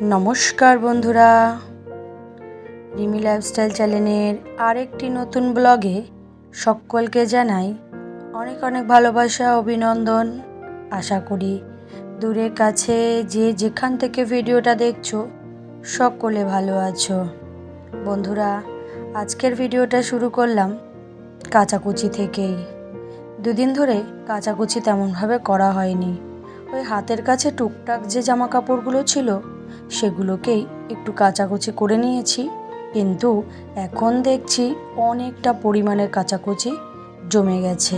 নমস্কার বন্ধুরা, রিমি লাইফস্টাইল চ্যানেলের আরেকটি নতুন ব্লগে সকলকে জানাই অনেক অনেক ভালোবাসা অভিনন্দন। আশা করি দূরে কাছে যে যেখান থেকে ভিডিওটা দেখছো সকলে ভালো আছো। বন্ধুরা, আজকের ভিডিওটা শুরু করলাম কাচাকুচি থেকেই। দুদিন ধরে কাচাকুচি তেমনভাবে করা হয়নি। ওই হাতের কাছে টুকটাক যে জামা কাপড়গুলো ছিল সেগুলোকেই একটু কাচাকুচি করে নিয়েছি, কিন্তু এখন দেখছি অনেকটা পরিমাণের কাচাকুচি জমে গেছে,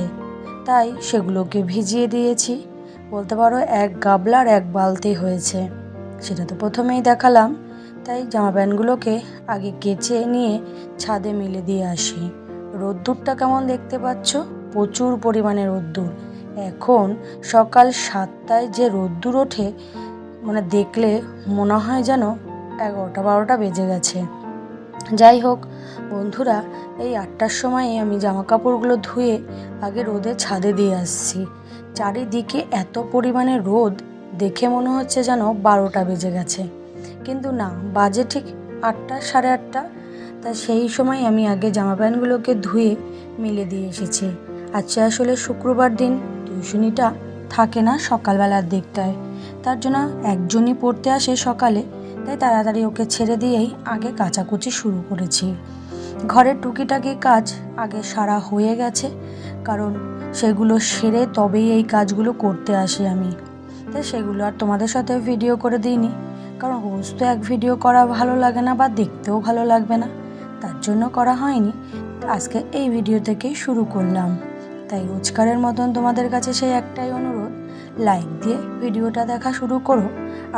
তাই সেগুলোকে ভিজিয়ে দিয়েছি। বলতে পারো এক গাবলার এক বালতি হয়েছে। সেটা তো প্রথমেই দেখালাম। তাই জামা প্যান্টগুলোকে আগে কেচে নিয়ে ছাদে মেলে দিয়ে আসি। রোদ্দুরটা কেমন দেখতে পাচ্ছ, প্রচুর পরিমাণে রোদ্দুর। এখন সকাল 7টায় যে রোদ্দুর ওঠে, মানে দেখলে মনে হয় যেন 11টা-12টা বেজে গেছে। যাই হোক বন্ধুরা, এই 8টার সময় আমি জামা কাপড়গুলো ধুয়ে আগে রোদে ছাদে দিয়ে আসছি। চারিদিকে এত পরিমাণে রোদ দেখে মনে হচ্ছে যেন 12টা বেজে গেছে, কিন্তু না, বাজে ঠিক 8টা, সাড়ে 8টা। তাই সেই সময় আমি আগে জামা প্যান্টগুলোকে ধুয়ে মেলে দিয়ে এসেছি। আজকে আসলে শুক্রবার দিন, টিউশনিটা থাকে না সকালবেলার দিকটায়, তার জন্য একজনই পড়তে আসে সকালে। তাই তাড়াতাড়ি ওকে ছেড়ে দিয়েই আগে কাচাকুচি শুরু করেছি। ঘরের টুকিটাকি কাজ আগে সারা হয়ে গেছে, কারণ সেগুলো সেরে তবেই এই কাজগুলো করতে আসি আমি। তাই সেগুলো আর তোমাদের সাথে ভিডিও করে দিইনি, কারণ রোজ তো এক ভিডিও করা ভালো লাগে না বা দেখতেও ভালো লাগবে না, তার জন্য করা হয়নি। আজকে এই ভিডিও থেকেই শুরু করলাম। তাই রোজকারের মতন তোমাদের কাছে সেই একটাই অনুরোধ, লাইক দিয়ে ভিডিওটা দেখা শুরু করো,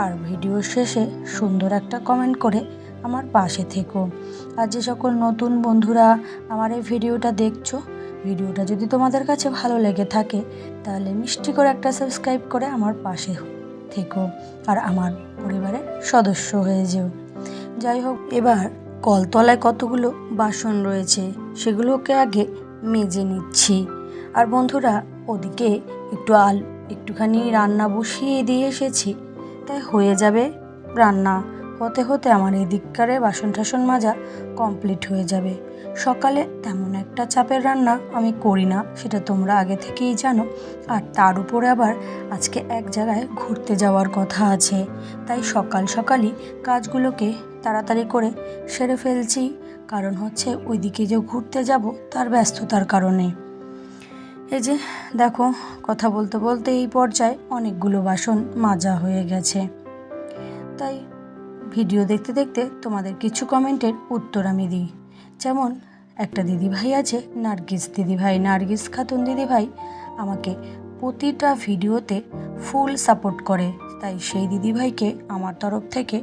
আর ভিডিও শেষে সুন্দর একটা কমেন্ট করে আমার পাশে থেকো। আর যে সকল নতুন বন্ধুরা আমার এই ভিডিওটা দেখছো, ভিডিওটা যদি তোমাদের কাছে ভালো লেগে থাকে তাহলে মিষ্টি করে একটা সাবস্ক্রাইব করে আমার পাশে থেকো আর আমার পরিবারের সদস্য হয়ে যেও। যাই হোক, এবার কলতলায় কতগুলো বাসন রয়েছে সেগুলোকে আগে মেজে নিচ্ছি। আর বন্ধুরা, ওদিকে একটুখানি রান্না বসিয়ে দিয়ে এসেছি, তাই হয়ে যাবে রান্না হতে হতে আমার এই দিককারে বাসন টাসন মাজা কমপ্লিট হয়ে যাবে। সকালে তেমন একটা চাপের রান্না আমি করি না, সেটা তোমরা আগে থেকেই জানো। আর তার উপরে আবার আজকে এক জায়গায় ঘুরতে যাওয়ার কথা আছে, তাই সকাল সকালই কাজগুলোকে তাড়াতাড়ি করে সেরে ফেলছি। কারণ হচ্ছে ওইদিকে যে ঘুরতে যাব তার ব্যস্ততার কারণে। এই যে দেখো, কথা বলতে বলতে এই পর্যায়ে অনেকগুলো বাসন মাজা হয়ে গেছে। তাই ভিডিও দেখতে দেখতে তোমাদের কিছু কমেন্টের উত্তর আমি দিই। যেমন একটা দিদিভাই আছে, নার্গিস খাতুন দিদিভাই, আমাকে প্রতিটা ভিডিওতে ফুল সাপোর্ট করে। তাই সেই দিদিভাইকে আমার তরফ থেকে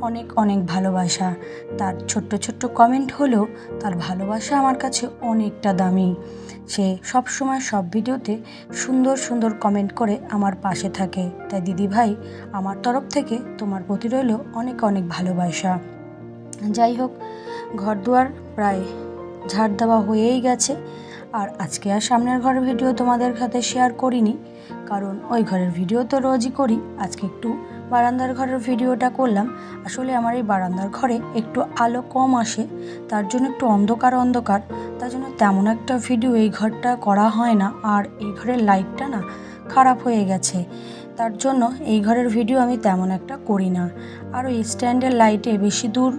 অনেক অনেক ভালোবাসা। তার ছোট্ট ছোট্ট কমেন্ট হলেও তার ভালোবাসা আমার কাছে অনেকটা দামি। সে সব সময় সব ভিডিওতে সুন্দর সুন্দর কমেন্ট করে আমার পাশে থাকে। তাই দিদিভাই, আমার তরফ থেকে তোমার প্রতি রইল অনেক অনেক ভালোবাসা। যাই হোক, ঘরদুয়ার প্রায় ঝাড় দেওয়া হয়েই গেছে। আর আজকে আর সামনের ঘরের ভিডিও তোমাদের সাথে শেয়ার করিনি, কারণ ওই ঘরের ভিডিও তো রোজই করি। আজকে একটু বারান্দার ঘরের ভিডিওটা করলাম। আসলে আমার এই বারান্দার ঘরে একটু আলো কম আসে, তার জন্য একটু অন্ধকার অন্ধকার, তার জন্য তেমন একটা ভিডিও এই ঘরটা করা হয় না। আর এই ঘরের লাইটটা না খারাপ হয়ে গেছে, তার জন্য এই ঘরের ভিডিও আমি তেমন একটা করি না। আর ওই স্ট্যান্ডের লাইটে বেশি দূর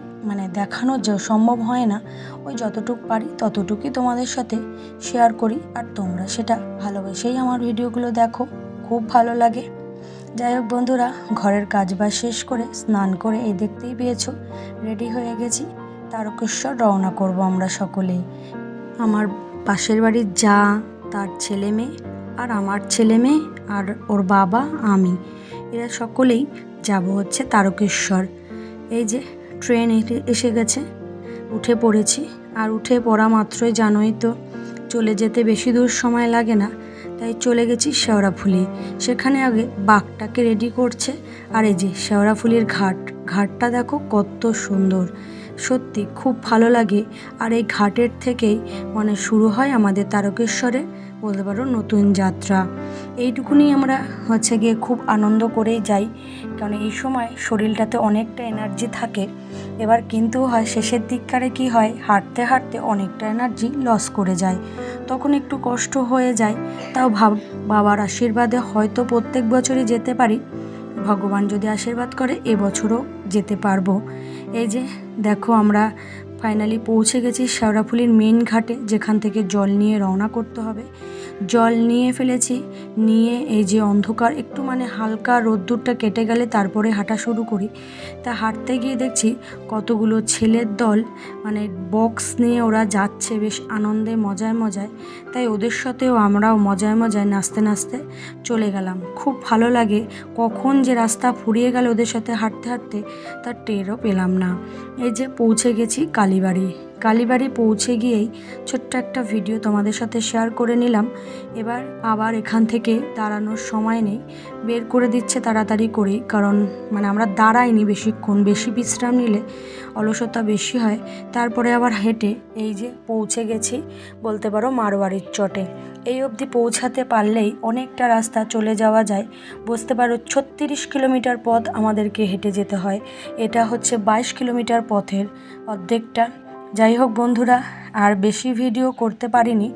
দেখানো সম্ভব হয় না। ওই যতটুকু পারি ততটুকুই তোমাদের সাথে শেয়ার করি, আর তোমরা সেটা ভালোবেসেই আমার ভিডিওগুলো দেখো, খুব ভালো লাগে। যাই হোক বন্ধুরা, ঘরের কাজবাজ শেষ করে স্নান করে এই দেখতেই পেয়েছো রেডি হয়ে গেছি। তারকেশ্বর রওনা করব আমরা সকলেই। আমার পাশের বাড়ির যা, তার ছেলে মেয়ে, আর আমার ছেলে মেয়ে, আর ওর বাবা, আমি, এরা সকলেই যাব হচ্ছে তারকেশ্বর। এই যে ট্রেন এসে গেছে, উঠে পড়েছি। আর উঠে পড়া মাত্রই জানোই তো চলে যেতে বেশি দূর সময় লাগে না, তাই চলে গেছি শেওড়াফুলি। সেখানে আগে বাঘটাকে রেডি করছে। আর এই যে শেওড়াফুলির ঘাটটা দেখো কত সুন্দর, সত্যি খুব ভালো লাগে। আর এই ঘাটের থেকেই শুরু হয় আমাদের তারকেশ্বরের বলতে পারো নতুন যাত্রা। এইটুকুনি আমরা হচ্ছে গিয়ে খুব আনন্দ করেই যাই, কারণ এই সময় শরীরটাতে অনেকটা এনার্জি থাকে। এবার কিন্তু হয় শেষের দিককারে কি হয়, হাঁটতে হাঁটতে অনেকটা এনার্জি লস করে যায়, তখন একটু কষ্ট হয়ে যায়। তাও বাবার আশীর্বাদে হয়তো প্রত্যেক বছরই যেতে পারি, ভগবান যদি আশীর্বাদ করে এবছরও যেতে পারবো। এই যে দেখো আমরা ফাইনালি পৌঁছে গেছি শেওড়াফুলির মেন ঘাটে, যেখান থেকে জল নিয়ে রওনা করতে হবে। জল নিয়ে ফেলেছি, নিয়ে এই যে অন্ধকার একটু হালকা রোদ্দুরটা কেটে গেলে তারপরে হাঁটা শুরু করি। তা হাঁটতে গিয়ে দেখছি কতগুলো ছেলের দল বক্স নিয়ে ওরা যাচ্ছে বেশ আনন্দে মজায় মজায়। তাই ওদের সাথেও আমরাও মজায় মজায় নাচতে নাচতে চলে গেলাম। খুব ভালো লাগে, কখন যে রাস্তা ফুরিয়ে গেল ওদের সাথে হাঁটতে হাঁটতে তার টেরও পেলাম না। এই যে পৌঁছে গেছি কালীবাড়ি পৌঁছে গিয়েই ছোট্ট একটা ভিডিও তোমাদের সাথে শেয়ার করে নিলাম। এবার আবার এখান থেকে দাঁড়ানোর সময় নেই, বের করে দিচ্ছে তাড়াতাড়ি করে, কারণ আমরা দাঁড়াইনি বেশিক্ষণ, বেশি বিশ্রাম নিলে অলসতা বেশি হয়। তারপরে আবার হেঁটে এই যে পৌঁছে গেছি বলতে পারো মারোয়ারির চটে। এই অবধি পৌঁছাতে পারলেই অনেকটা রাস্তা চলে যাওয়া যায়। বুঝতে পারো 36 কিলোমিটার পথ আমাদেরকে হেঁটে যেতে হয়। এটা হচ্ছে 22 কিলোমিটার পথের অর্ধেকটা। যাই হোক বন্ধুরা, আর বেশি ভিডিও করতে পারিনি।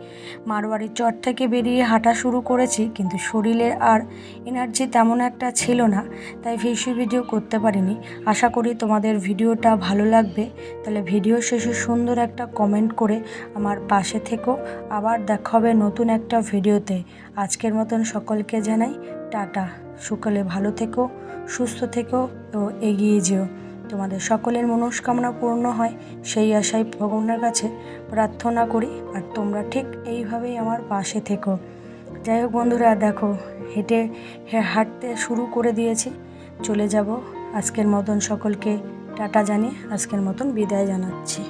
মারোয়ারির চট থেকে বেরিয়ে হাঁটা শুরু করেছি, কিন্তু শরীরে আর এনার্জি তেমন একটা ছিল না, তাই বেশি ভিডিও করতে পারিনি। আশা করি তোমাদের ভিডিওটা ভালো লাগবে। তাহলে ভিডিও শেষে সুন্দর একটা কমেন্ট করে আমার পাশে থেকো। আবার দেখা হবে নতুন একটা ভিডিওতে। আজকের মতন সকলকে জানাই টাটা। সকলে ভালো থেকো, সুস্থ থেকো ও এগিয়ে যেও। তোমাদের সকলের মনস্কামনা পূর্ণ হয় সেই আশায় ভগবানের কাছে প্রার্থনা করি। আর তোমরা ঠিক এইভাবেই আমার পাশে থেকো। যাই হোক বন্ধুরা, দেখো হাঁটতে শুরু করে দিয়েছি, চলে যাব। আজকের মতন সকলকে টাটা জানিয়ে আজকের মতন বিদায় জানাচ্ছি।